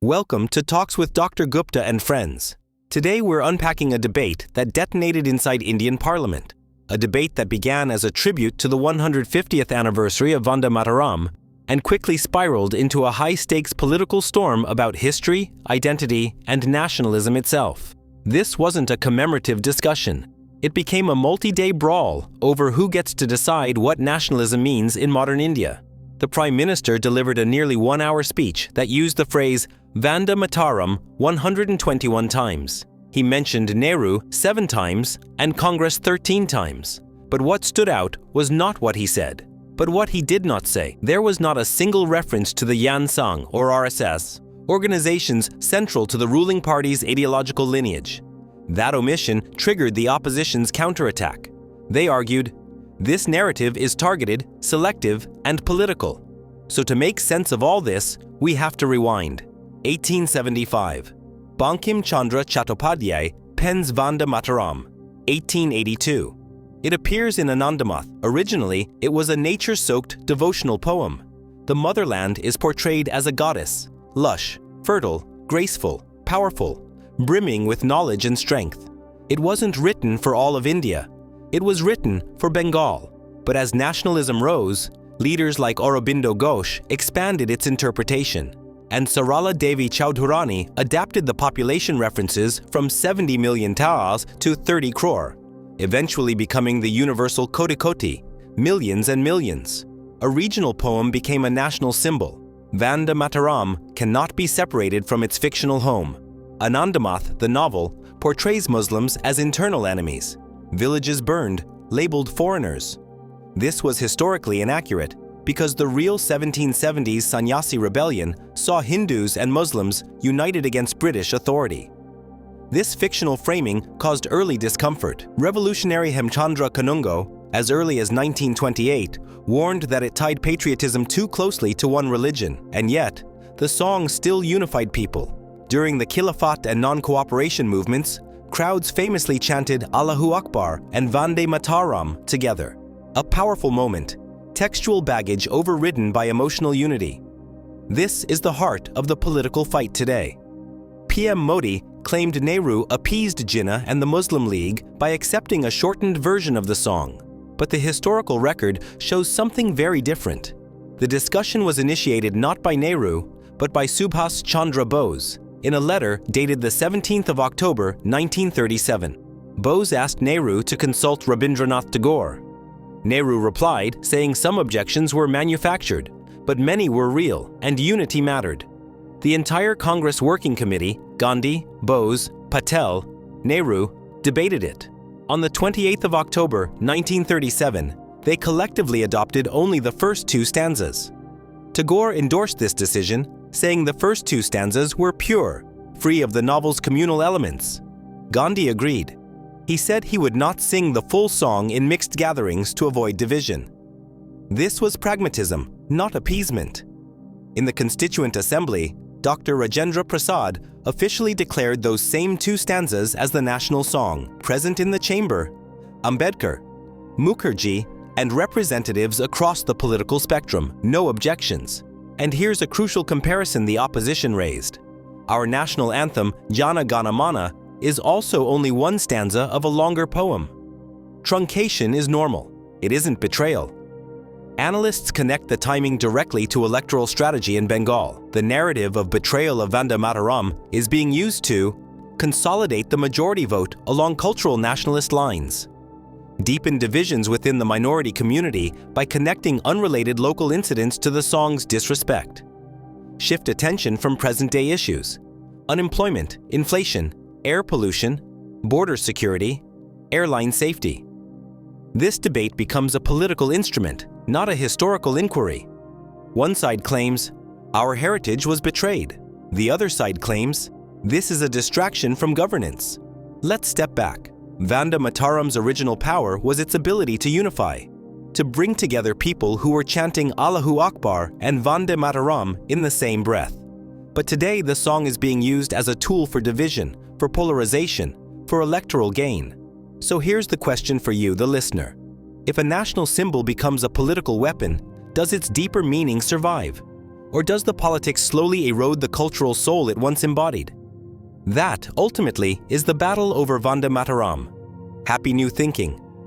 Welcome to Talks with Dr. Gupta and Friends. Today we're unpacking a debate that detonated inside Indian Parliament, a debate that began as a tribute to the 150th anniversary of Vande Mataram and quickly spiraled into a high-stakes political storm about history, identity, and nationalism itself. This wasn't a commemorative discussion. It became a multi-day brawl over who gets to decide what nationalism means in modern India. The Prime Minister delivered a nearly one-hour speech that used the phrase Vande Mataram 121 times. He mentioned Nehru 7 times and Congress 13 times. But what stood out was not what he said, but what he did not say. There was not a single reference to the Yan Sangh or RSS, organizations central to the ruling party's ideological lineage. That omission triggered the opposition's counterattack. They argued, this narrative is targeted, selective, and political. So to make sense of all this, we have to rewind. 1875. Bankim Chandra Chattopadhyay pens Vande Mataram. 1882. It appears in Anandamath. Originally, it was a nature-soaked devotional poem. The motherland is portrayed as a goddess, lush, fertile, graceful, powerful, brimming with knowledge and strength. It wasn't written for all of India. It was written for Bengal, but as nationalism rose, leaders like Aurobindo Ghosh expanded its interpretation, and Sarala Devi Chowdhurani adapted the population references from 70 million taas to 30 crore, eventually becoming the universal Koti Koti, millions and millions. A regional poem became a national symbol. Vande Mataram cannot be separated from its fictional home. Anandamath, the novel, portrays Muslims as internal enemies. Villages burned, labeled foreigners. This was historically inaccurate because the real 1770s Sannyasi rebellion saw Hindus and Muslims united against British authority. This fictional framing caused early discomfort. Revolutionary Hemchandra Kanungo, as early as 1928, warned that it tied patriotism too closely to one religion, and yet, the song still unified people. During the Khilafat and non-cooperation movements, crowds famously chanted Allahu Akbar and Vande Mataram together. A powerful moment, textual baggage overridden by emotional unity. This is the heart of the political fight today. PM Modi claimed Nehru appeased Jinnah and the Muslim League by accepting a shortened version of the song. But the historical record shows something very different. The discussion was initiated not by Nehru, but by Subhas Chandra Bose, in a letter dated the 17th of October, 1937. Bose asked Nehru to consult Rabindranath Tagore. Nehru replied, saying some objections were manufactured, but many were real, and unity mattered. The entire Congress Working Committee, Gandhi, Bose, Patel, Nehru, debated it. On the 28th of October, 1937, they collectively adopted only the first 2 stanzas. Tagore endorsed this decision, saying the first 2 stanzas were pure, free of the novel's communal elements. Gandhi agreed. He said he would not sing the full song in mixed gatherings to avoid division. This was pragmatism, not appeasement. In the Constituent Assembly, Dr. Rajendra Prasad officially declared those same 2 stanzas as the national song. Present in the chamber, Ambedkar, Mukherjee, and representatives across the political spectrum, no objections. And here's a crucial comparison the opposition raised. Our national anthem, Jana Gana Mana, is also only 1 stanza of a longer poem. Truncation is normal. It isn't betrayal. Analysts connect the timing directly to electoral strategy in Bengal. The narrative of betrayal of Vande Mataram is being used to consolidate the majority vote along cultural nationalist lines, deepen divisions within the minority community by connecting unrelated local incidents to the song's disrespect, shift attention from present-day issues, unemployment, inflation, air pollution, border security, airline safety. This debate becomes a political instrument, not a historical inquiry. One side claims, our heritage was betrayed. The other side claims, this is a distraction from governance. Let's step back. Vande Mataram's original power was its ability to unify, to bring together people who were chanting Allahu Akbar and Vande Mataram in the same breath. But today the song is being used as a tool for division, for polarization, for electoral gain. So here's the question for you, the listener. If a national symbol becomes a political weapon, does its deeper meaning survive? Or does the politics slowly erode the cultural soul it once embodied? That, ultimately, is the battle over Vande Mataram. Happy new thinking.